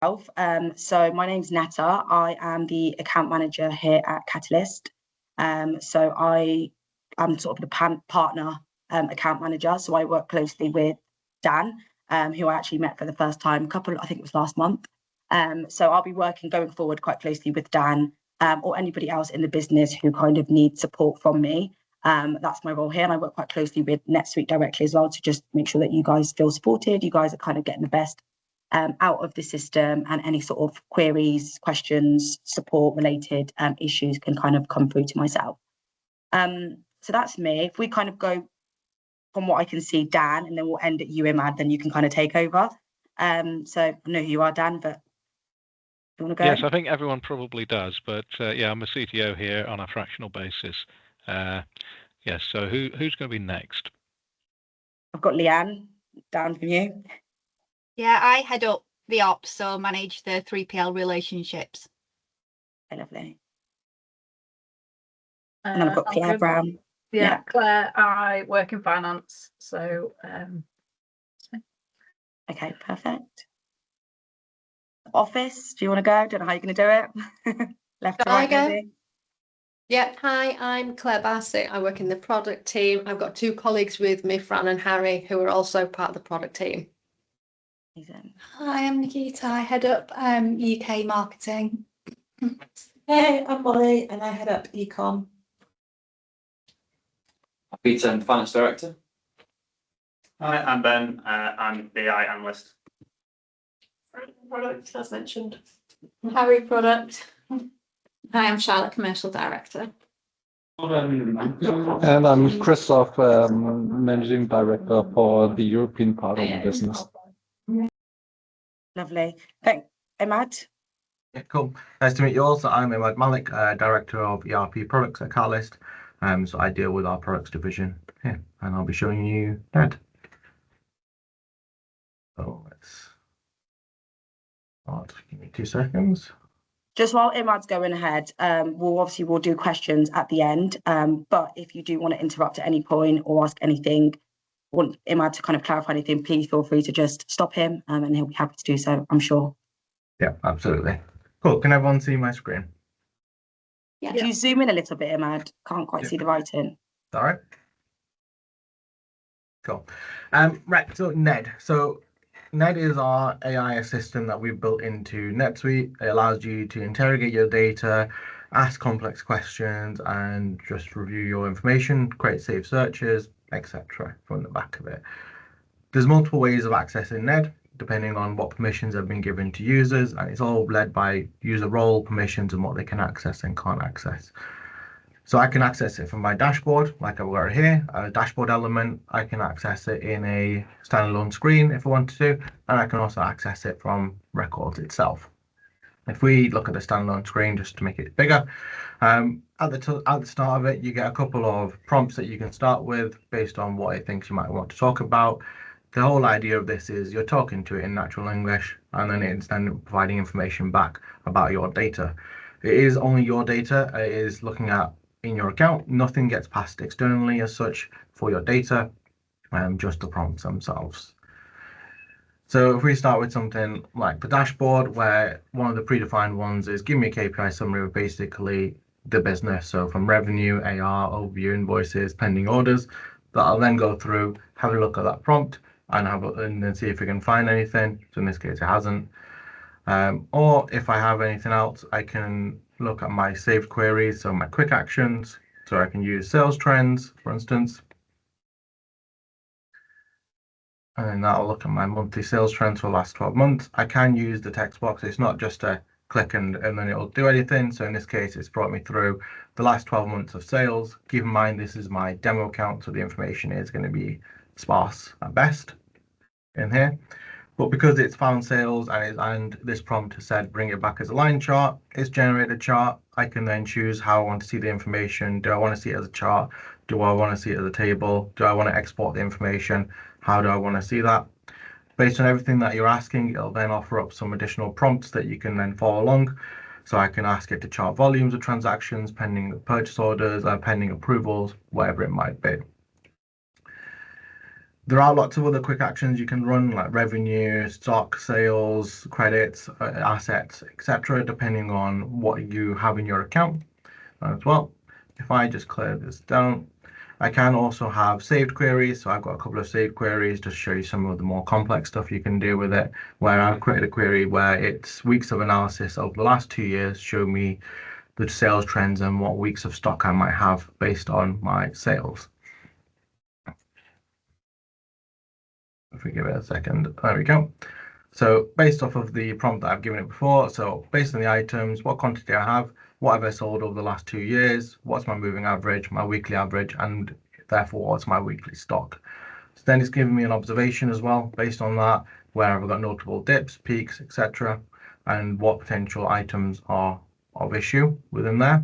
So my name's Netta. I am the account manager here at Catalyst. So I am sort of the partner account manager. So I work closely with Dan, who I actually met for the first time I think it was last month. So I'll be working going forward quite closely with Dan or anybody else in the business who kind of needs support from me. That's my role here, and I work quite closely with NetSuite directly as well to just make sure that you guys feel supported. You guys are kind of getting the best out of the system, and any sort of queries, questions, support related issues can kind of come through to myself. So that's me. If we kind of go from what I can see, Dan, and then we'll end at you, Imad, then you can kind of take over. So I know who you are, Dan, but you want to go? Yes, I think everyone probably does, but yeah, I'm a CTO here on a fractional basis. Yes, so who's going to be next? I've got Leanne, down from you. Yeah, I head up the ops, so manage the 3PL relationships. Okay, lovely. And then I've got Claire Brown. Yeah, Claire, I work in finance, so okay, perfect. Office, do you want to go? I don't know how you're going to do it. Left to right, maybe. Yeah, hi, I'm Claire Bassett. I work in the product team. I've got two colleagues with me, Fran and Harry, who are also part of the product team. Amazing. Hi, I'm Nikita. I head up UK marketing. Hey, I'm Molly, and I head up ecom. Peter, Finance Director. Hi, I'm Ben. I'm BI Analyst. Product, as mentioned. Harry, product. Hi, I'm Charlotte, Commercial Director. And I'm Christoph, Managing Director for the European part of the business. Lovely. Thanks. Imad? Yeah, cool. Nice to meet you all. So I'm Imad Malik, Director of ERP Products at Catalyst. So I deal with our products division here, and I'll be showing you that. So let's start. Give me 2 seconds. Just while Imad's going ahead, we'll do questions at the end. But if you do want to interrupt at any point or ask anything, want Imad to kind of clarify anything, please feel free to just stop him, and he'll be happy to do so, I'm sure. Yeah, absolutely. Cool. Can everyone see my screen? Yeah. If you zoom in a little bit, Imad, can't quite see the writing. All right. Cool. Right. So NED. So NED is our AI assistant that we've built into NetSuite. It allows you to interrogate your data, ask complex questions, and just review your information, create safe searches, etc. from the back of it. There's multiple ways of accessing NED, depending on what permissions have been given to users, and it's all led by user role, permissions, and what they can access and can't access. So I can access it from my dashboard, like I've got here, a dashboard element. I can access it in a standalone screen if I want to, and I can also access it from records itself. If we look at the standalone screen, just to make it bigger, at the start of it, you get a couple of prompts that you can start with based on what it thinks you might want to talk about. The whole idea of this is you're talking to it in natural English, and then it's then providing information back about your data. It is only your data. It is looking at in your account. Nothing gets passed externally as such for your data, just the prompts themselves. So if we start with something like the dashboard, where one of the predefined ones is give me a KPI summary of basically the business. So from revenue, AR, overview, invoices, pending orders, that I'll then go through, have a look at that prompt, and then see if we can find anything. So in this case, it hasn't. Or if I have anything else, I can look at my saved queries, so my quick actions. So I can use sales trends, for instance. And then that'll look at my monthly sales trends for the last 12 months. I can use the text box. It's not just a click and then it'll do anything. So in this case, it's brought me through the last 12 months of sales. Keep in mind, this is my demo account, so the information is going to be sparse at best in here. But because it's found sales and this prompt has said bring it back as a line chart, it's generated a chart. I can then choose how I want to see the information. Do I want to see it as a chart? Do I want to see it as a table? Do I want to export the information? How do I want to see that? Based on everything that you're asking, it'll then offer up some additional prompts that you can then follow along. So I can ask it to chart volumes of transactions, pending purchase orders, pending approvals, whatever it might be. There are lots of other quick actions you can run, like revenue, stock, sales, credits, assets, etc., depending on what you have in your account as well. If I just clear this down, I can also have saved queries. So I've got a couple of saved queries to show you some of the more complex stuff you can do with it, where I've created a query where it's weeks of analysis over the last 2 years, show me the sales trends and what weeks of stock I might have based on my sales. If we give it a second, there we go. So based off of the prompt that I've given it before, so based on the items, what quantity I have, what have I sold over the last 2 years, what's my moving average, my weekly average, and therefore what's my weekly stock. So then it's giving me an observation as well based on that, where I've got notable dips, peaks, etc., and what potential items are of issue within there.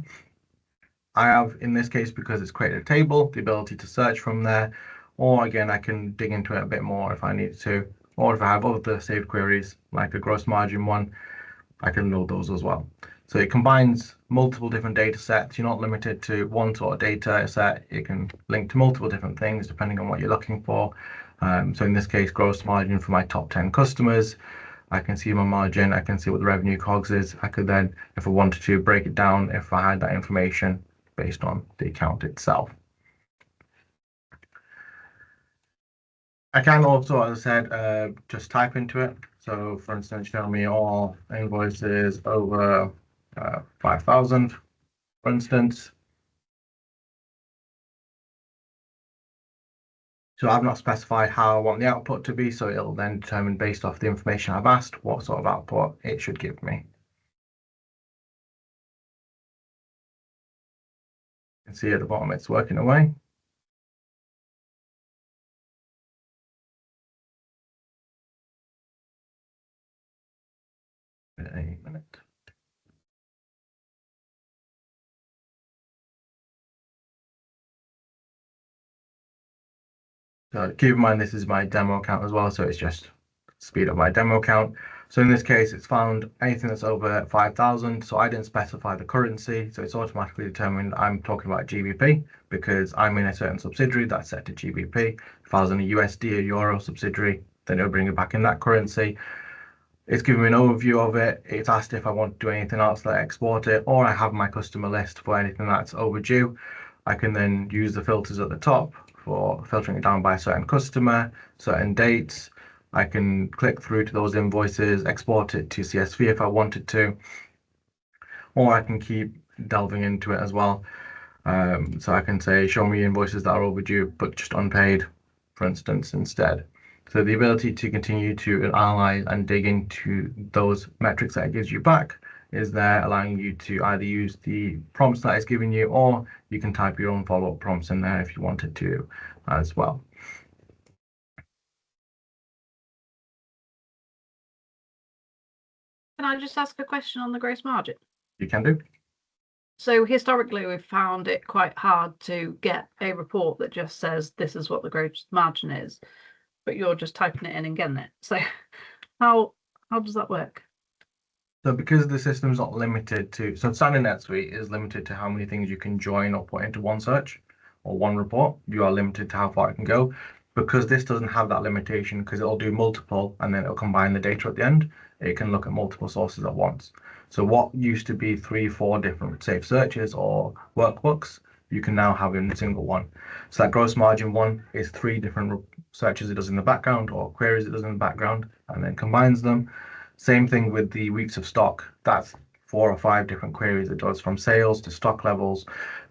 I have, in this case, because it's created a table, the ability to search from there, or again, I can dig into it a bit more if I need to, or if I have other saved queries, like a gross margin one, I can load those as well. So it combines multiple different data sets. You're not limited to one sort of data set. It can link to multiple different things depending on what you're looking for. So in this case, gross margin for my top 10 customers. I can see my margin. I can see what the revenue COGS is. I could then, if I wanted to, break it down if I had that information based on the account itself. I can also, as I said, just type into it. So for instance, show me all invoices over 5,000, for instance. So I've not specified how I want the output to be, so it'll then determine based off the information I've asked what sort of output it should give me. You can see at the bottom it's working away. A minute. So keep in mind this is my demo account as well, so it's just speed up my demo account. So in this case, it's found anything that's over 5,000. So I didn't specify the currency, so it's automatically determined I'm talking about GBP because I'm in a certain subsidiary that's set to GBP. If I was in a USD or Euro subsidiary, then it'll bring it back in that currency. It's giving me an overview of it. It's asked if I want to do anything else like export it, or I have my customer list for anything that's overdue. I can then use the filters at the top for filtering it down by a certain customer, certain dates. I can click through to those invoices, export it to CSV if I wanted to, or I can keep delving into it as well. So I can say, show me invoices that are overdue, but just unpaid, for instance, instead. So the ability to continue to analyze and dig into those metrics that it gives you back is there, allowing you to either use the prompts that it's giving you, or you can type your own follow-up prompts in there if you wanted to as well. Can I just ask a question on the gross margin? You can do. So historically, we've found it quite hard to get a report that just says this is what the gross margin is, but you're just typing it in and getting it. So how does that work? So because the system's not limited to, so standard NetSuite is limited to how many things you can join or put into one search or one report. You are limited to how far it can go. Because this doesn't have that limitation, because it'll do multiple and then it'll combine the data at the end, it can look at multiple sources at once. So what used to be 3-4 different safe searches or workbooks, you can now have in a single one. So that gross margin one is 3 different searches it does in the background or queries it does in the background and then combines them. Same thing with the weeks of stock. That's 4 or 5 different queries it does, from sales to stock levels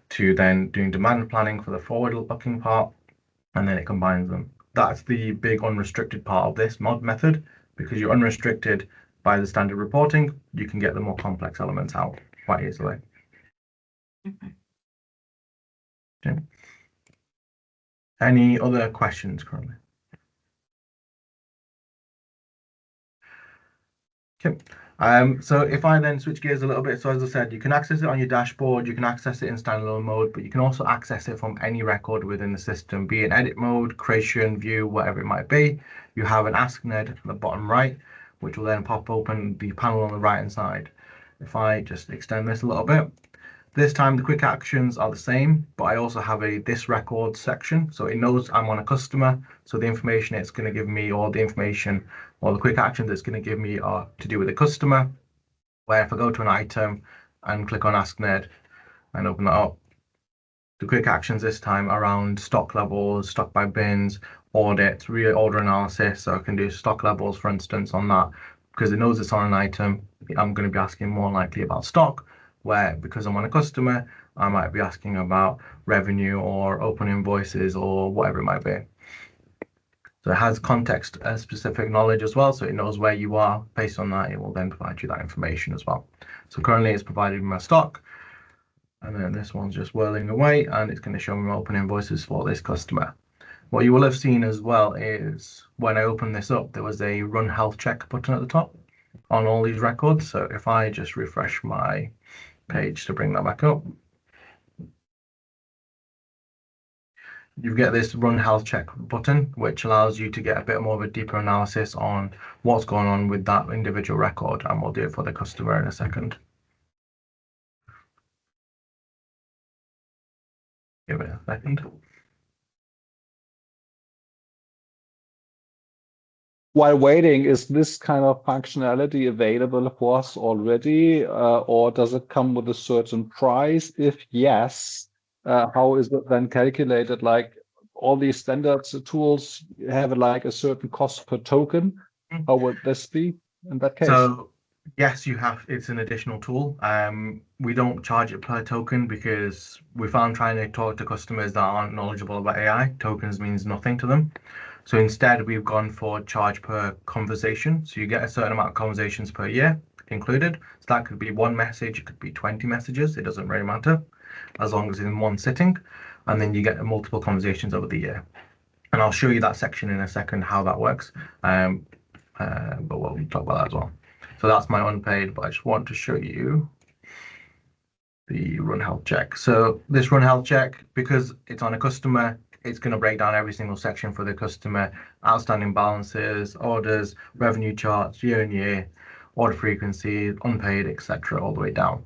to then doing demand planning for the forward-looking part, and then it combines them. That's the big unrestricted part of this mod method. Because you're unrestricted by the standard reporting, you can get the more complex elements out quite easily. Okay. Any other questions currently? Okay. So if I then switch gears a little bit, so as I said, you can access it on your dashboard, you can access it in standalone mode, but you can also access it from any record within the system, be in edit mode, creation, view, whatever it might be. You have an Ask NED at the bottom right, which will then pop open the panel on the right hand side. If I just extend this a little bit, This time the quick actions are the same, but I also have a this record section. So it knows I'm on a customer. So the information it's going to give me, or the information or the quick actions it's going to give me are to do with the customer. Where if I go to an item and click on Ask NED and open that up, the quick actions this time around stock levels, stock by bins, audit, reorder analysis. So I can do stock levels, for instance, on that because it knows it's on an item. I'm going to be asking more likely about stock, where because I'm on a customer, I might be asking about revenue or open invoices or whatever it might be. So it has context specific knowledge as well. So it knows where you are. Based on that, it will then provide you that information as well. So currently it's provided my stock. And then this one's just whirling away and it's going to show me my open invoices for this customer. What you will have seen as well is when I open this up, there was a run health check button at the top on all these records. So if I just refresh my page to bring that back up, you get this run health check button, which allows you to get a bit more of a deeper analysis on what's going on with that individual record. And we'll do it for the customer in a second. Give it a second. While waiting, is this kind of functionality available for us already, or does it come with a certain price? If yes, how is it then calculated? Like all these standard tools have like a certain cost per token. How would this be in that case? So yes, you have. It's an additional tool. We don't charge it per token because we found trying to talk to customers that aren't knowledgeable about AI, tokens means nothing to them. So instead, we've gone for charge per conversation. So you get a certain amount of conversations per year included. So that could be one message, it could be 20 messages. It doesn't really matter as long as it's in one sitting. And then you get multiple conversations over the year. And I'll show you that section in a second, how that works. But we'll talk about that as well. So that's my unpaid, but I just want to show you the run health check. So this run health check, because it's on a customer, it's going to break down every single section for the customer, outstanding balances, orders, revenue charts, year on year, order frequency, unpaid, etc., all the way down.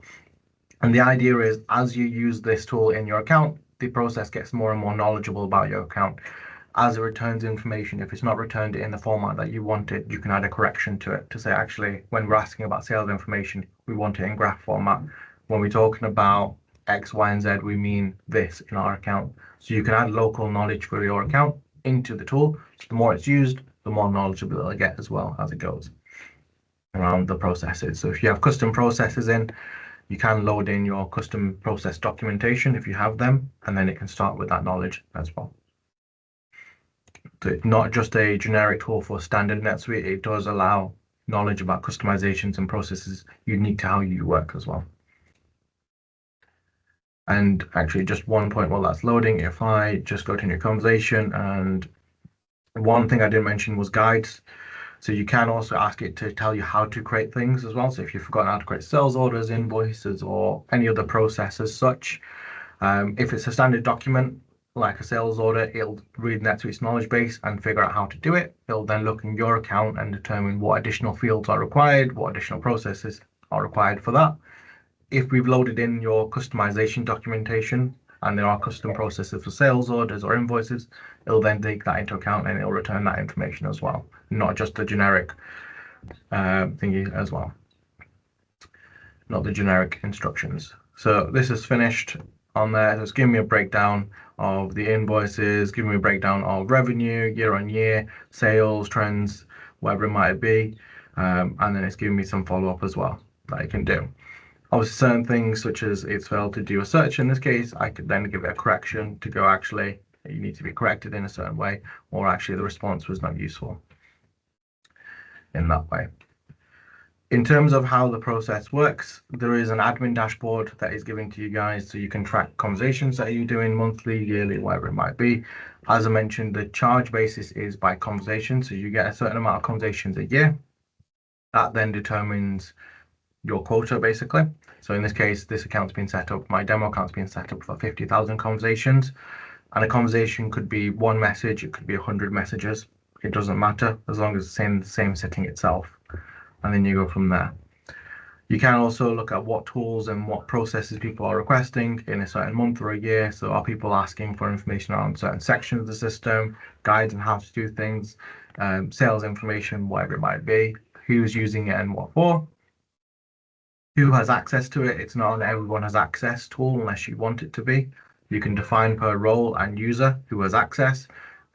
And the idea is as you use this tool in your account, the process gets more and more knowledgeable about your account. As it returns information, if it's not returned in the format that you want it, you can add a correction to it to say, actually, when we're asking about sales information, we want it in graph format. When we're talking about X, Y, and Z, we mean this in our account. So you can add local knowledge for your account into the tool. So the more it's used, the more knowledgeable it'll get as well as it goes around the processes. So if you have custom processes in, you can load in your custom process documentation if you have them, and then it can start with that knowledge as well. So it's not just a generic tool for standard NetSuite, it does allow knowledge about customizations and processes unique to how you work as well. And actually just one point while that's loading, if I just go to new conversation, and one thing I didn't mention was guides. So you can also ask it to tell you how to create things as well. So if you've forgotten how to create sales orders, invoices, or any other process as such, if it's a standard document, like a sales order, it'll read NetSuite's knowledge base and figure out how to do it. It'll then look in your account and determine what additional fields are required, what additional processes are required for that. If we've loaded in your customization documentation and there are custom processes for sales orders or invoices, it'll then take that into account and it'll return that information as well, not just the generic thingy as well, not the generic instructions. So this is finished on there. So it's giving me a breakdown of the invoices, giving me a breakdown of revenue, year on year, sales, trends, whatever it might be. And then it's giving me some follow-up as well that I can do. Obviously, certain things such as it's failed to do a search in this case, I could then give it a correction to go, actually, you need to be corrected in a certain way, or actually the response was not useful in that way. In terms of how the process works, there is an admin dashboard that is given to you guys so you can track conversations that you're doing monthly, yearly, whatever it might be. As I mentioned, the charge basis is by conversation, so you get a certain amount of conversations a year. That then determines your quota basically. So in this case, this account's been set up, my demo account's been set up for 50,000 conversations, and a conversation could be one message, it could be 100 messages. It doesn't matter as long as it's in the same setting itself, and then you go from there. You can also look at what tools and what processes people are requesting in a certain month or a year. So are people asking for information around certain sections of the system, guides on how to do things, sales information, whatever it might be, who's using it and what for, who has access to it. It's not an everyone has access tool unless you want it to be. You can define per role and user who has access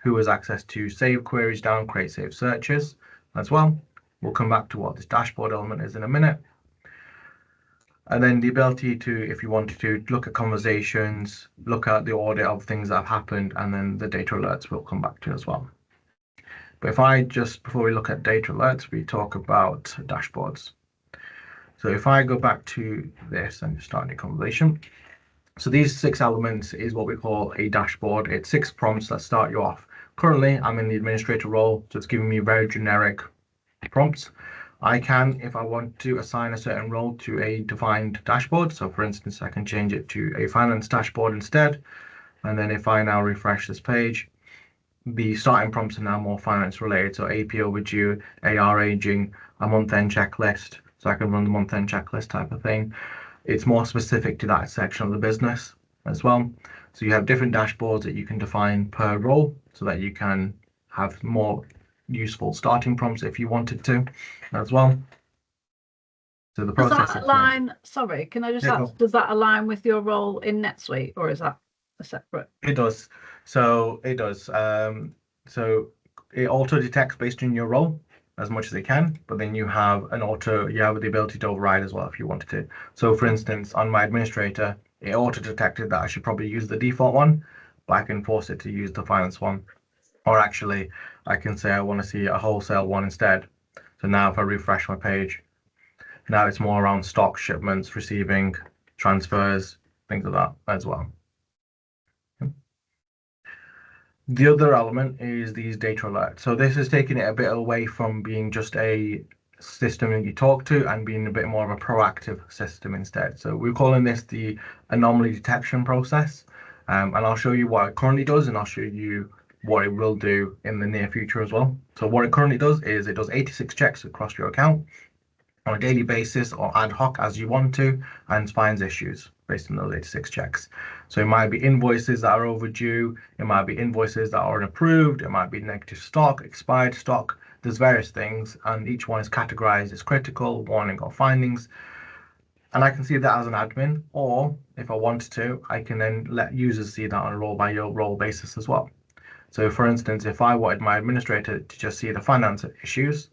to save queries down, create save searches as well. We'll come back to what this dashboard element is in a minute. And then the ability to, if you wanted to, look at conversations, look at the audit of things that have happened, and then the data alerts we'll come back to as well. But if I just, before we look at data alerts, we talk about dashboards. So if I go back to this and start a conversation. So these 6 elements is what we call a dashboard. It's 6 prompts that start you off. Currently, I'm in the administrator role, so it's giving me very generic prompts. I can, if I want to, assign a certain role to a defined dashboard. So for instance, I can change it to a finance dashboard instead. And then if I now refresh this page, the starting prompts are now more finance related. So AP overdue, AR aging, a month-end checklist. So I can run the month-end checklist type of thing. It's more specific to that section of the business as well. So you have different dashboards that you can define per role so that you can have more useful starting prompts if you wanted to as well. So the process. Does that align? Sorry, can I just ask? Does that align with your role in NetSuite, or is that a separate? It does. So it does. So it auto detects based on your role as much as it can, but then you have the ability to override as well if you wanted to. So for instance, on my administrator, it auto detected that I should probably use the default one, but I can force it to use the finance one. Or actually, I can say I want to see a wholesale one instead. So now if I refresh my page, now it's more around stock, shipments, receiving, transfers, things like that as well. The other element is these data alerts. So this is taking it a bit away from being just a system that you talk to and being a bit more of a proactive system instead. So we're calling this the anomaly detection process. And I'll show you what it currently does, and I'll show you what it will do in the near future as well. So what it currently does is it does 86 checks across your account on a daily basis or ad hoc as you want to, and finds issues based on those 86 checks. So it might be invoices that are overdue, it might be invoices that aren't approved, it might be negative stock, expired stock. There's various things, and each one is categorized as critical, warning, or findings. And I can see that as an admin, or if I wanted to, I can then let users see that on a role by role basis as well. So for instance, if I wanted my administrator to just see the finance issues,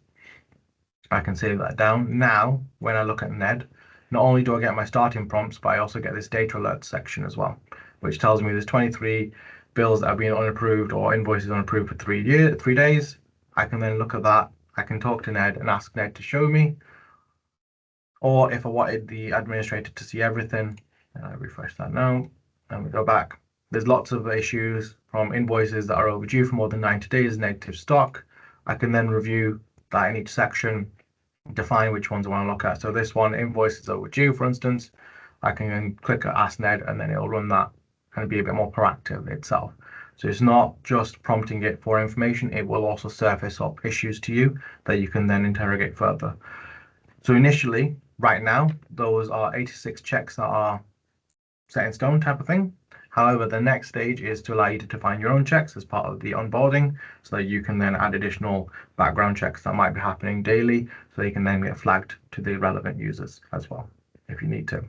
I can save that down. Now, when I look at NED, not only do I get my starting prompts, but I also get this data alert section as well, which tells me there's 23 bills that have been unapproved or invoices unapproved for 3 days. I can then look at that. I can talk to NED and ask NED to show me. Or if I wanted the administrator to see everything, and I refresh that now, and we go back. There's lots of issues from invoices that are overdue for more than 90 days, negative stock. I can then review that in each section, define which ones I want to look at. So this one, invoice is overdue, for instance. I can then click at Ask NED, and then it'll run that and be a bit more proactive itself. So it's not just prompting it for information, it will also surface up issues to you that you can then interrogate further. So initially, right now, those are 86 checks that are set in stone type of thing. However, the next stage is to allow you to define your own checks as part of the onboarding, so that you can then add additional background checks that might be happening daily, so you can then get flagged to the relevant users as well, if you need to.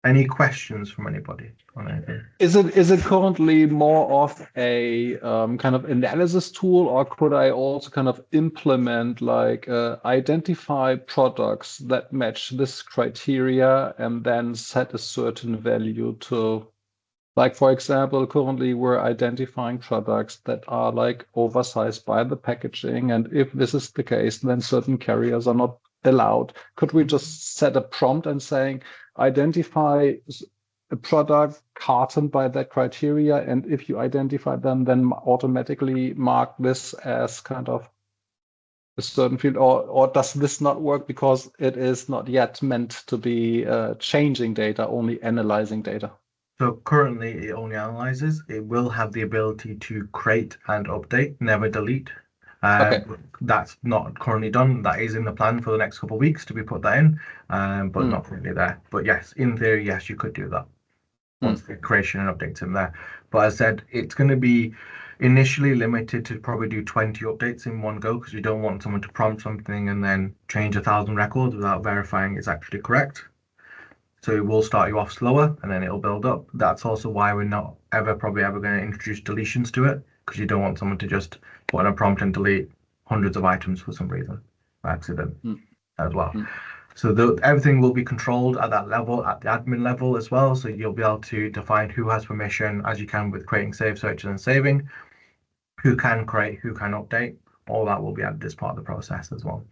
Any questions from anybody on anything? Is it currently more of a kind of analysis tool, or could I also kind of implement like identify products that match this criteria and then set a certain value to, like, for example, currently we're identifying products that are like oversized by the packaging, and if this is the case, then certain carriers are not allowed. Could we just set a prompt and saying, identify a product carton by that criteria, and if you identify them, then automatically mark this as kind of a certain field, or does this not work because it is not yet meant to be changing data, only analyzing data? So currently it only analyzes. It will have the ability to create and update, never delete. Okay. That's not currently done. That is in the plan for the next couple of weeks to be put that in, but not currently there. But yes, in theory, yes, you could do that once the creation and updates in there. But as I said, it's going to be initially limited to probably do 20 updates in one go, because you don't want someone to prompt something and then change 1,000 records without verifying it's actually correct. So it will start you off slower and then it'll build up. That's also why we're not probably ever going to introduce deletions to it, because you don't want someone to just put in a prompt and delete hundreds of items for some reason by accident as well. So everything will be controlled at that level, at the admin level as well. So you'll be able to define who has permission, as you can with creating save searches and saving, who can create, who can update. All that will be added as part of the process as well.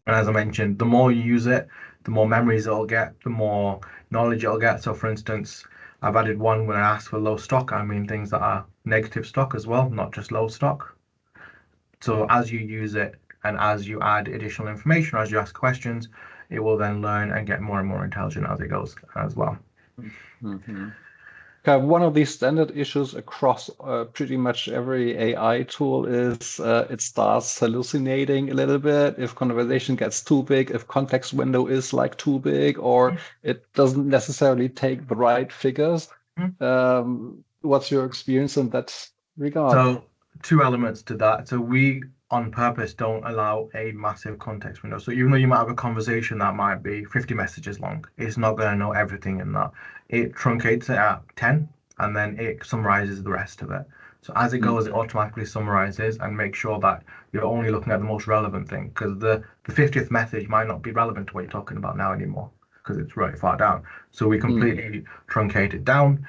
And as I mentioned, the more you use it, the more memories it'll get, the more knowledge it'll get. So for instance, I've added one when I ask for low stock, I mean things that are negative stock as well, not just low stock. So as you use it and as you add additional information, as you ask questions, it will then learn and get more and more intelligent as it goes as well. One of these standard issues across pretty much every AI tool is it starts hallucinating a little bit if conversation gets too big, if context window is like too big, or it doesn't necessarily take the right figures. What's your experience in that regard? So two elements to that. So we on purpose don't allow a massive context window. So even though you might have a conversation that might be 50 messages long, it's not going to know everything in that. It truncates it at 10 and then it summarizes the rest of it. So as it goes, it automatically summarizes and makes sure that you're only looking at the most relevant thing, because the 50th message might not be relevant to what you're talking about now anymore, because it's really far down. So we completely truncate it down.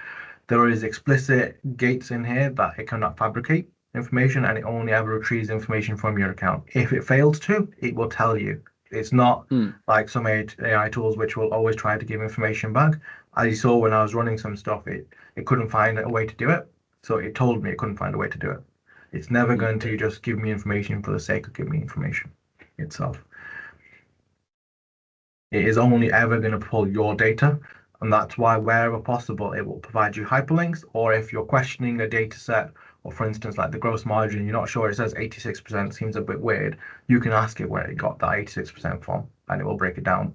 There is explicit gates in here that it cannot fabricate information, and it only ever retrieves information from your account. If it fails to, it will tell you. It's not like some AI tools which will always try to give information back. As you saw when I was running some stuff, it couldn't find a way to do it. So it told me it couldn't find a way to do it. It's never going to just give me information for the sake of giving me information itself. It is only ever going to pull your data. And that's why wherever possible, it will provide you hyperlinks, or if you're questioning a data set, or for instance, like the gross margin, you're not sure, it says 86%, seems a bit weird, you can ask it where it got that 86% from, and it will break it down.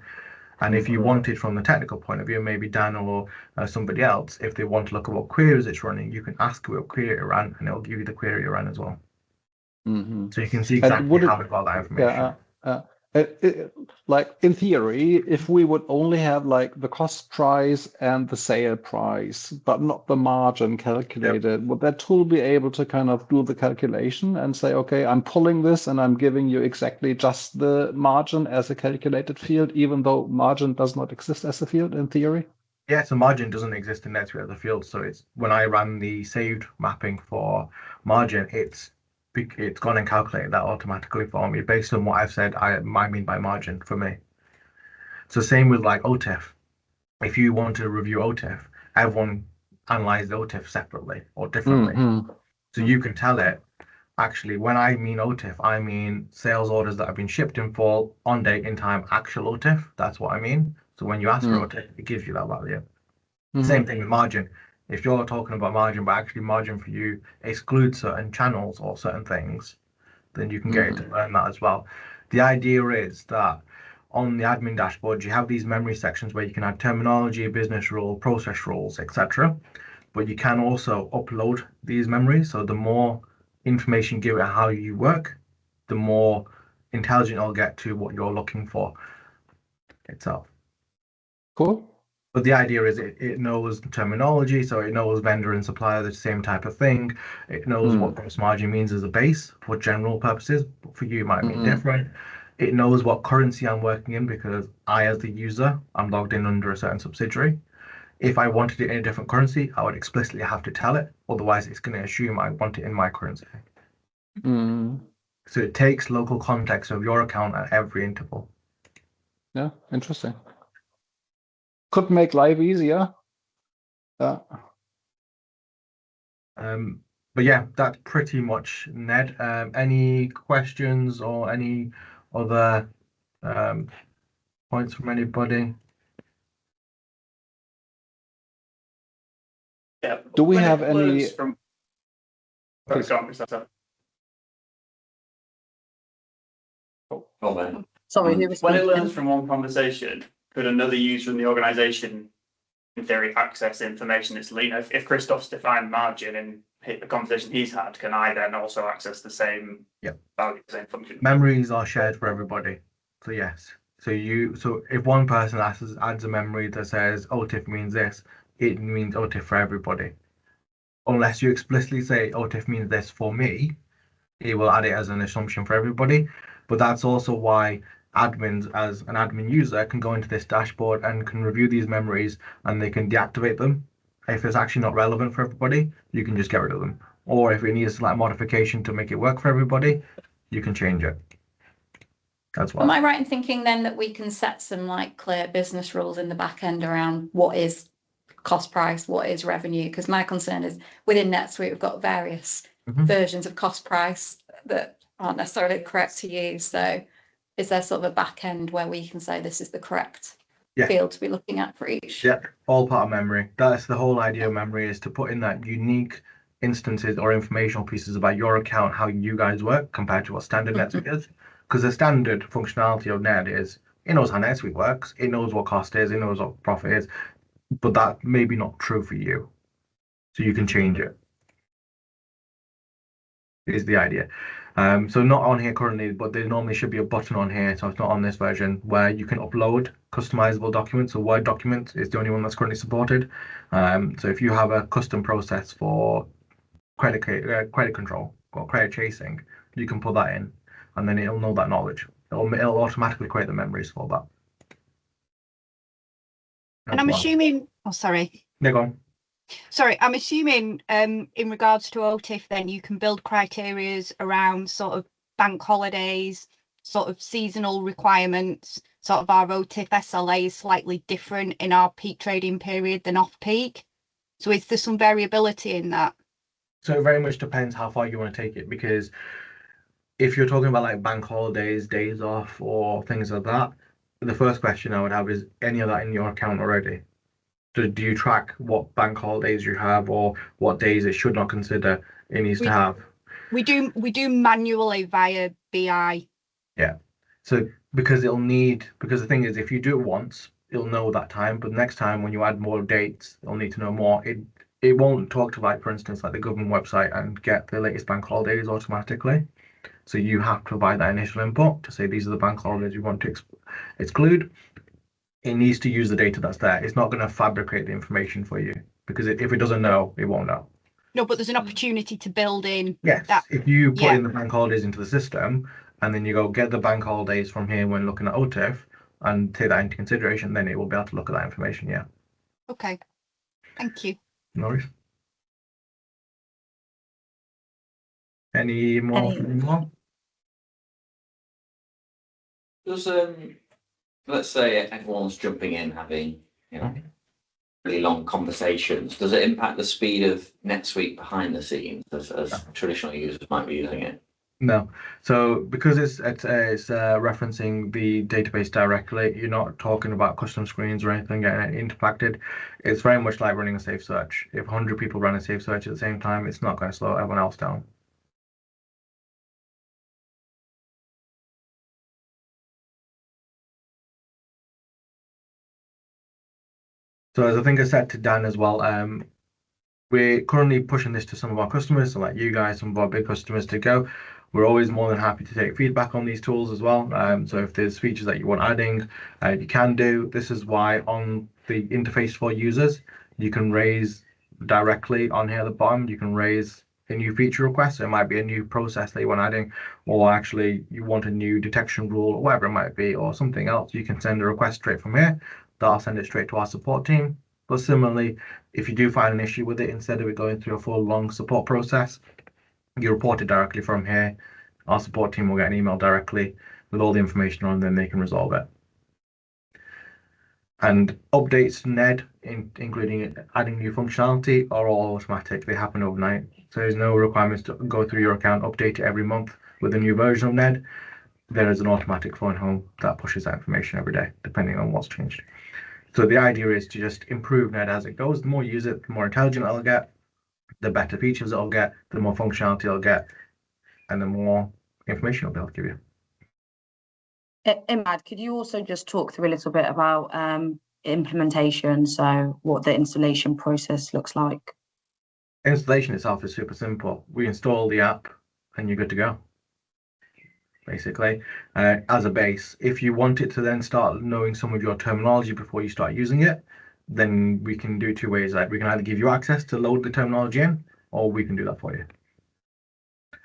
And if you want it from the technical point of view, maybe Dan or somebody else, if they want to look at what queries it's running, you can ask what query it ran, and it'll give you the query it ran as well. So you can see exactly how it got that information. Like in theory, if we would only have like the cost price and the sale price, but not the margin calculated, would that tool be able to kind of do the calculation and say, okay, I'm pulling this and I'm giving you exactly just the margin as a calculated field, even though margin does not exist as a field in theory? Yeah, so margin doesn't exist in NetSuite as a field. So it's when I ran the saved mapping for margin, it's gone and calculated that automatically for me based on what I've said I mean by margin for me. So same with like OTIF. If you want to review OTIF, everyone analyzes the OTIF separately or differently. So you can tell it, actually, when I mean OTIF, I mean sales orders that have been shipped in full, on date, in time, actual OTIF. That's what I mean. So when you ask for OTIF, it gives you that value. Same thing with margin. If you're talking about margin, but actually margin for you excludes certain channels or certain things, then you can get it to learn that as well. The idea is that on the admin dashboard, you have these memory sections where you can add terminology, business rule, process rules, etc. But you can also upload these memories. So the more information you give it how you work, the more intelligent it'll get to what you're looking for itself. Cool. But the idea is it knows terminology, so it knows vendor and supplier, the same type of thing. It knows what gross margin means as a base for general purposes. But for you, it might mean different. It knows what currency I'm working in, because I, as the user, I'm logged in under a certain subsidiary. If I wanted it in a different currency, I would explicitly have to tell it. Otherwise, it's going to assume I want it in my currency. So it takes local context of your account at every interval. Yeah, interesting. Could make life easier. But yeah, that's pretty much NED. Any questions or any other points from anybody? Yeah. Do we have any? Well then. Sorry, who was When it speaking? learns from one conversation, could another user in the organisation, in theory, access information that's lean? If Christoph's defined margin and hit the conversation he's had, can I then also access the same value, the same function? Memories are shared for everybody. So yes. So if one person adds a memory that says OTIF means this, it means OTIF for everybody. Unless you explicitly say OTIF means this for me, it will add it as an assumption for everybody. But that's also why admins, as an admin user, can go into this dashboard and can review these memories, and they can deactivate them. If it's actually not relevant for everybody, you can just get rid of them. Or if it needs like modification to make it work for everybody, you can change it. That's why. Am I right in thinking then that we can set some like clear business rules in the back end around what is cost price, what is revenue? Because my concern is within NetSuite, we've got various versions of cost price that aren't necessarily correct to use. So is there sort of a back end where we can say this is the correct field to be looking at for each? Yeah, all part of memory. That's the whole idea of memory, is to put in that unique instances or informational pieces about your account, how you guys work compared to what standard NetSuite is. Because the standard functionality of NED is it knows how NetSuite works, it knows what cost is, it knows what profit is, but that may be not true for you. So you can change it. Is the idea. So not on here currently, but there normally should be a button on here, so it's not on this version, where you can upload customizable documents. So Word document is the only one that's currently supported. So if you have a custom process for credit control or credit chasing, you can put that in, and then it'll know that knowledge. It'll automatically create the memories for that. And I'm assuming, oh, sorry. No, go on. Sorry, I'm assuming in regards to OTIF, then you can build criterias around sort of bank holidays, sort of seasonal requirements, sort of our OTIF SLA is slightly different in our peak trading period than off peak. So is there some variability in that? So it very much depends how far you want to take it, because if you're talking about like bank holidays, days off, or things like that, the first question I would have is any of that in your account already? Do you track what bank holidays you have or what days it should not consider it needs to have? We do manually via BI. Yeah. So because the thing is, if you do it once, it'll know that time, but next time when you add more dates, it'll need to know more. It won't talk to, like, for instance, like the government website and get the latest bank holidays automatically. So you have to provide that initial input to say these are the bank holidays you want to exclude. It needs to use the data that's there. It's not going to fabricate the information for you, because if it doesn't know, it won't know. No, but there's an opportunity to build in. Yes, if you put in the bank holidays into the system, and then you go get the bank holidays from here when looking at OTIF and take that into consideration, then it will be able to look at that information. Yeah. Okay. Thank you. No worries. Any more? Does let's say everyone's jumping in, having really long conversations. Does it impact the speed of NetSuite behind the scenes as traditional users might be using it? No. So because it's referencing the database directly, you're not talking about custom screens or anything getting impacted. It's very much like running a safe search. If 100 people run a safe search at the same time, it's not going to slow everyone else down. So as I think I said to Dan as well, we're currently pushing this to some of our customers, so like you guys, some of our big customers to go. We're always more than happy to take feedback on these tools as well. So if there's features that you want adding, you can do. This is why on the interface for users, you can raise directly on here at the bottom, you can raise a new feature request. So it might be a new process that you want adding, or actually you want a new detection rule or whatever it might be, or something else. You can send a request straight from here. That'll send it straight to our support team. But similarly, if you do find an issue with it, instead of it going through a full long support process, you report it directly from here. Our support team will get an email directly with all the information on, then they can resolve it. And updates to NED, including adding new functionality, are all automatic. They happen overnight. So there's no requirements to go through your account, update it every month with a new version of NED. There is an automatic phone home that pushes that information every day, depending on what's changed. So the idea is to just improve NED as it goes. The more you use it, the more intelligent it'll get, the better features it'll get, the more functionality it'll get, and the more information it'll be able to give you. Imad, could you also just talk through a little bit about implementation, so what the installation process looks like? Installation itself is super simple. We install the app and you're good to go, basically, as a base. If you want it to then start knowing some of your terminology before you start using it, then we can do two ways. Like we can either give you access to load the terminology in, or we can do that for you.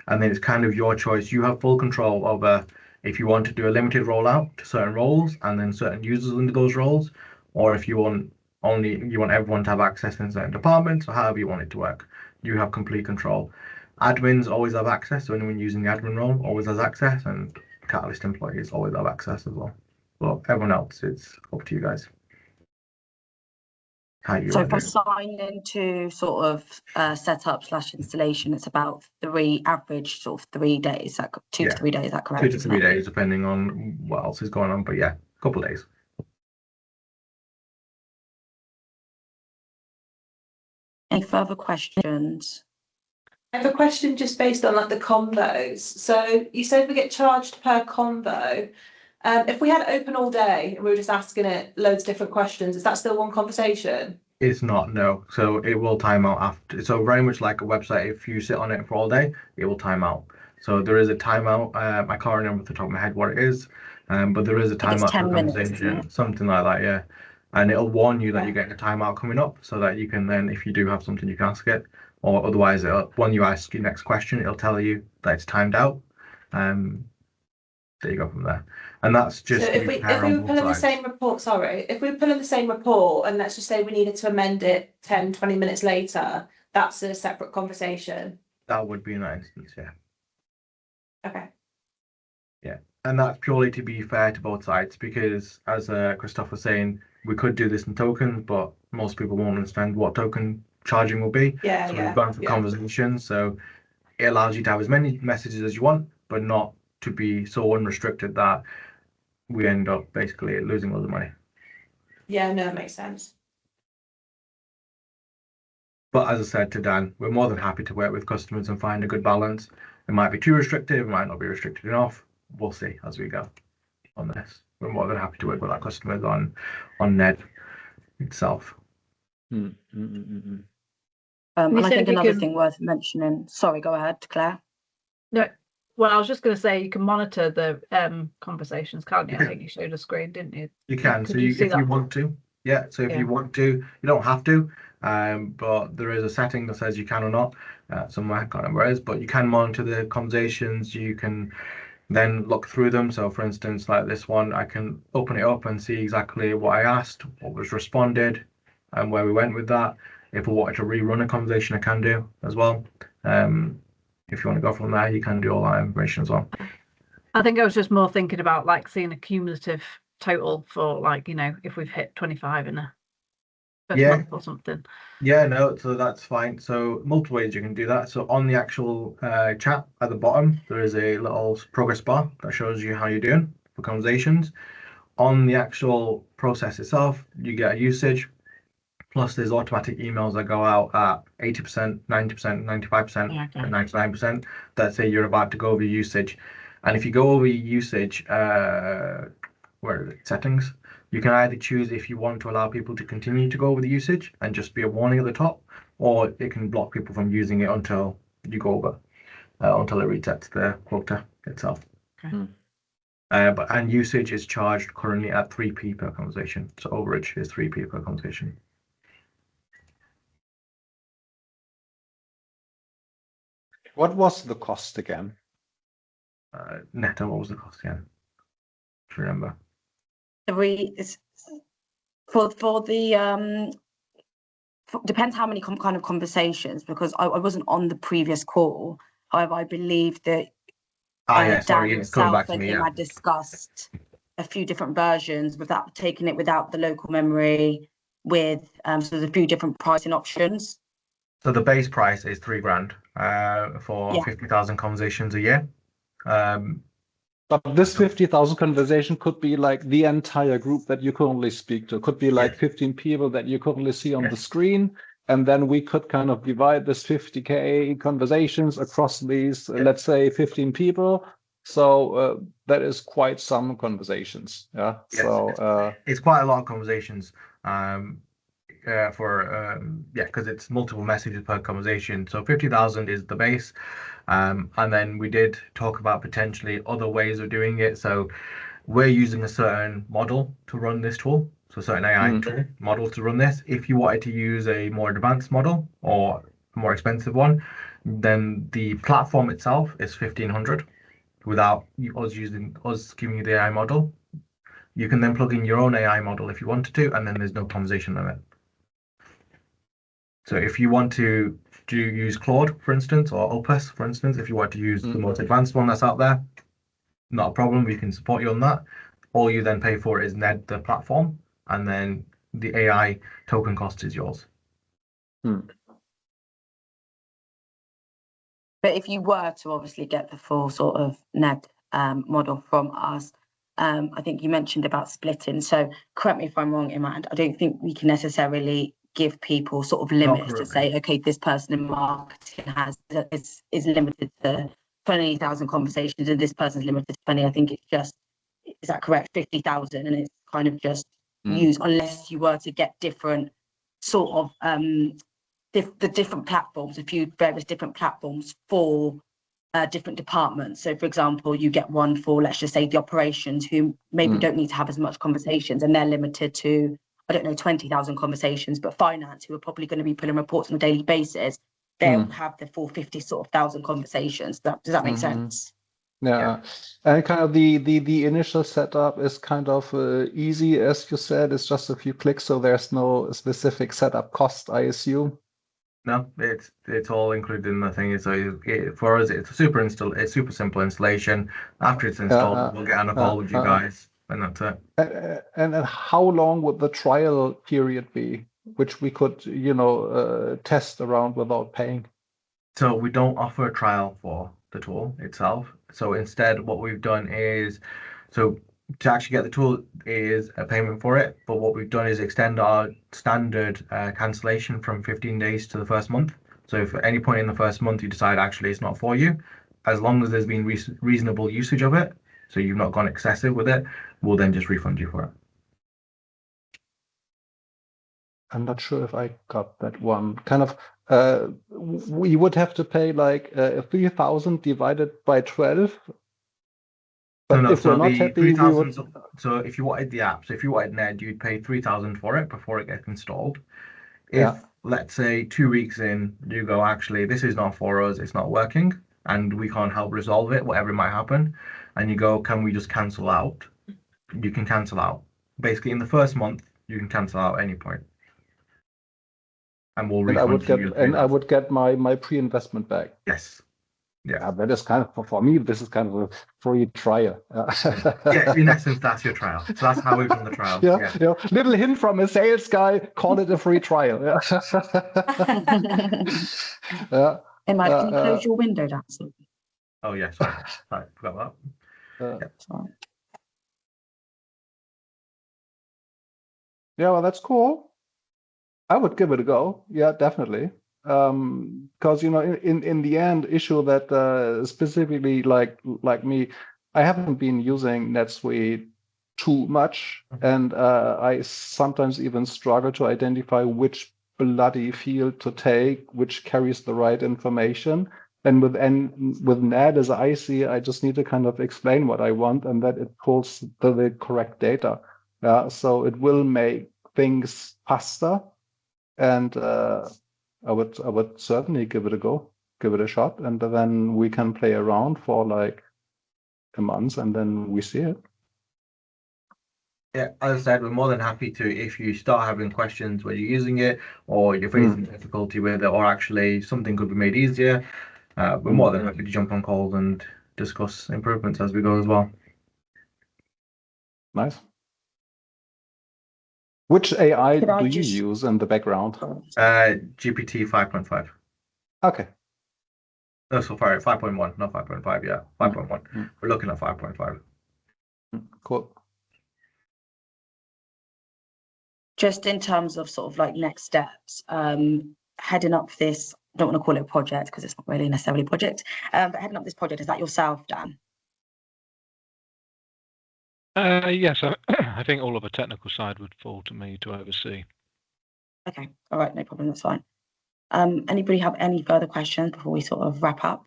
And then it's kind of your choice. You have full control over if you want to do a limited rollout to certain roles and then certain users under those roles, or if you want everyone to have access in certain departments, or however you want it to work. You have complete control. Admins always have access, so anyone using the admin role always has access, and Catalyst employees always have access as well. But everyone else, it's up to you guys. So for signing into sort of setup/installation, it's about average sort of 3 days, like 2 to 3 days, is that correct? 2 to 3 days, depending on what else is going on, but yeah, a couple of days. Any further questions? I have a question just based on like the combos. So you said we get charged per combo. If we had it open all day and we were just asking it loads of different questions, is that still one conversation? It's not, no. So it will time out after. So very much like a website, if you sit on it for all day, it will time out. So there is a timeout. I can't remember off the top of my head what it is, but there is a timeout for conversation, something like that, yeah. And it'll warn you that you're getting a timeout coming up, so that you can then, if you do have something, you can ask it, or otherwise, when you ask your next question, it'll tell you that it's timed out. There you go from there. And that's just so if we were pulling the same report, if we were pulling the same report and let's just say we needed to amend it 10, 20 minutes later, that's a separate conversation. That would be in that instance, yeah. Okay. Yeah, and that's purely to be fair to both sides, because as Christoph was saying, we could do this in tokens, but most people won't understand what token charging will be. Yeah, so we've gone for conversations, so it allows you to have as many messages as you want, but not to be so unrestricted that we end up basically losing all the money. Yeah, no, it makes sense. But as I said to Dan, we're more than happy to work with customers and find a good balance. It might be too restrictive, it might not be restricted enough. We'll see as we go on this. We're more than happy to work with our customers on NED itself. And I think another thing worth mentioning. Sorry, go ahead, Claire. No, well, I was just going to say you can monitor the conversations, can't you? I think you showed a screen, didn't you? You can. So if you want to, yeah. So if you want to, you don't have to. But there is a setting that says you can or not. Somewhere, I can't remember where it is, but you can monitor the conversations. You can then look through them. So for instance, like this one, I can open it up and see exactly what I asked, what was responded, and where we went with that. If I wanted to rerun a conversation, I can do as well. If you want to go from there, you can do all that information as well. I think I was just more thinking about like seeing a cumulative total for like, you know, if we've hit 25 in a first month or something. Yeah, no, so that's fine. So multiple ways you can do that. So on the actual chat at the bottom, there is a little progress bar that shows you how you're doing for conversations. On the actual process itself, you get a usage. Plus, there's automatic emails that go out at 80%, 90%, 95%, and 99% that say you're about to go over your usage. And if you go over your usage, where is it? Settings. You can either choose if you want to allow people to continue to go over the usage and just be a warning at the top, or it can block people from using it until you go over, until it resets the quota itself. Okay. And usage is charged currently at 3p per conversation. So overage is 3p per conversation. What was the cost again? Netto, what was the cost again? Do you remember? Depends how many kind of conversations, because I wasn't on the previous call. However, I believe that Dan himself and him had discussed a few different versions without taking it without the local memory, with so there's a few different pricing options. So the base price is $3,000 for 50,000 conversations a year. But this 50,000 conversation could be like the entire group that you currently speak to. It could be like 15 people that you currently see on the screen. And then we could kind of divide this 50K conversations across these, let's say 15 people. So that is quite some conversations. Yeah. Yes, So it's quite a lot of conversations. Because it's multiple messages per conversation. So 50,000 is the base. And then we did talk about potentially other ways of doing it. So we're using a certain model to run this tool. So certain AI tool model to run this. If you wanted to use a more advanced model or a more expensive one, then the platform itself is 1,500 without us giving you the AI model. You can then plug in your own AI model if you wanted to, and then there's no conversation limit. So if you want to use Claude, for instance, or Opus, for instance, if you want to use the most advanced one that's out there, not a problem. We can support you on that. All you then pay for is NED, the platform, and then the AI token cost is yours. But if you were to obviously get the full sort of NED model from us, I think you mentioned about splitting. So correct me if I'm wrong, Iman, I don't think we can necessarily give people sort of limits to say, okay, this person in marketing is limited to 20,000 conversations and this person's limited to 20. I think it's just, is that correct? 50,000, and it's kind of just used unless you were to get different sort of the different platforms, a few various different platforms for different departments. So for example, you get one for, let's just say, the operations, who maybe don't need to have as much conversations, and they're limited to, I don't know, 20,000 conversations. But finance, who are probably going to be putting reports on a daily basis, they'll have the full 50,000 conversations. Does that make sense? Yeah, and kind of the initial setup is kind of easy, as you said. It's just a few clicks, so there's no specific setup cost, I assume. No, it's all included in the thing. So for us, it's a super simple installation. After it's installed, we'll get on a call with you guys, and that's it. And how long would the trial period be, which we could, test around without paying? So we don't offer a trial for the tool itself. So instead, what we've done is, to actually get the tool is a payment for it. But what we've done is extend our standard cancellation from 15 days to the first month. So if at any point in the first month you decide actually it's not for you, as long as there's been reasonable usage of it, so you've not gone excessive with it, we'll then just refund you for it. I'm not sure if I got that one. Kind of, we would have to pay like 3,000 divided by 12. But if we're not happy, we would... So if you wanted the app, so if you wanted NED, you'd pay 3,000 for it before it gets installed. If, let's say, 2 weeks in, you go, actually, this is not for us, it's not working, and we can't help resolve it, whatever might happen, and you go, can we just cancel out? You can cancel out. Basically, in the first month, you can cancel out at any point. And we'll refund you. And I would get my pre-investment back. Yes. Yeah, that is kind of, for me, this is kind of a free trial. Yeah, in essence, that's your trial. So that's how we've done the trial. Yeah. Little hint from a sales guy, call it a free trial. Yeah. Can you close your window, Danson? Oh, yeah, sorry. Forgot that. Sorry. Yeah, well, that's cool. I would give it a go. Yeah, definitely. Because in the end, issue that specifically like me, I haven't been using NetSuite too much, and I sometimes even struggle to identify which bloody field to take, which carries the right information. And with NED, as I see, I just need to kind of explain what I want, and that it pulls the correct data. So it will make things faster, and I would certainly give it a go, give it a shot, and then we can play around for like a month, and then we see it. Yeah, as I said, we're more than happy to, if you start having questions when you're using it, or you're facing difficulty with it, or actually something could be made easier, we're more than happy to jump on calls and discuss improvements as we go as well. Nice. Which AI do you use in the background? GPT 5.5. Okay. No, so far 5.1, not 5.5. Yeah, 5.1. We're looking at 5.5. Cool. Just in terms of sort of like next steps, heading up this, I don't want to call it a project because it's not really necessarily a project, but heading up this project, is that yourself, Dan? Yes, I think all of the technical side would fall to me to oversee. Okay, all right, no problem, that's fine. Anybody have any further questions before we sort of wrap up?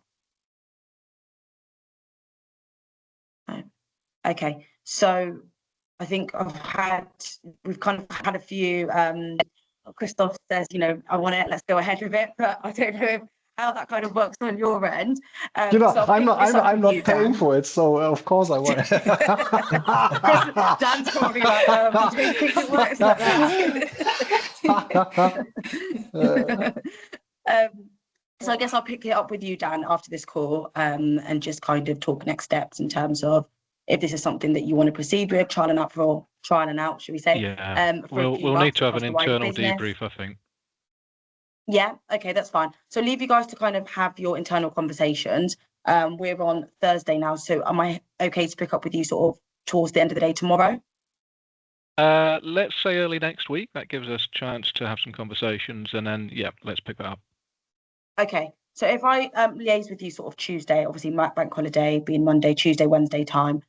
No. Okay, so I think we've kind of had a few, Christoph says, you know, I want it, let's go ahead with it, but I don't know how that kind of works on your end. You know, so I'm I'm not paying for it, so of course I want it. Dan's probably like, I don't think it works like that. So I guess I'll pick it up with you, Dan, after this call, and just kind of talk next steps in terms of if this is something that you want to proceed with, trialing out, should we say? Yeah, for a few we'll need months to have across an the wider internal business. debrief, I think. Yeah, okay, that's fine. So leave you guys to kind of have your internal conversations. We're on Thursday now, so am I okay to pick up with you sort of towards the end of the day tomorrow? Let's say early next week. That gives us a chance to have some conversations, and then yeah, let's pick that up. Okay, so if I liaise with you sort of Tuesday, obviously bank holiday being Monday, Tuesday, Wednesday time,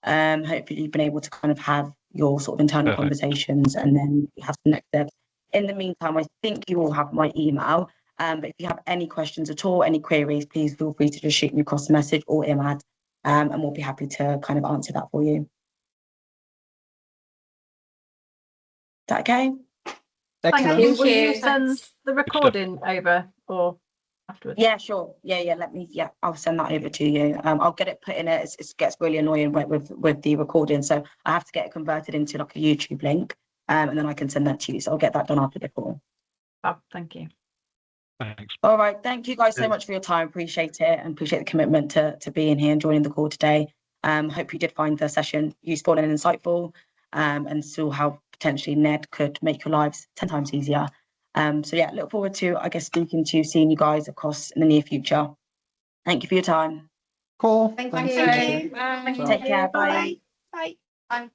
hopefully you've been able to kind of have your sort of internal Perfect. conversations and then have some next steps. In the meantime, I think you all have my email, but if you have any questions at all, any queries, please feel free to just shoot me across a message or Imad, and we'll be happy to kind of answer that for you. Is that okay? Thank Excellent. you. Will you Thanks. send the recording over or afterwards? Yeah, sure. Yeah. I'll send that over to you. I'll get it put in it. It gets really annoying with the recording, so I have to get it converted into like a YouTube link, and then I can send that to you. So I'll get that done after the call. Oh, thank you. Thanks. All right. Thank you guys so much for your time. Appreciate it, and appreciate the commitment to being here and joining the call today. Hope you did find the session useful and insightful, and saw how potentially NED could make your lives 10 times easier. So yeah, look forward to, I guess, seeing you guys across in the near future. Thank you for your time. Cool. Thank Thanks. you. Thank you. Bye. Take care. Bye. Bye. Bye.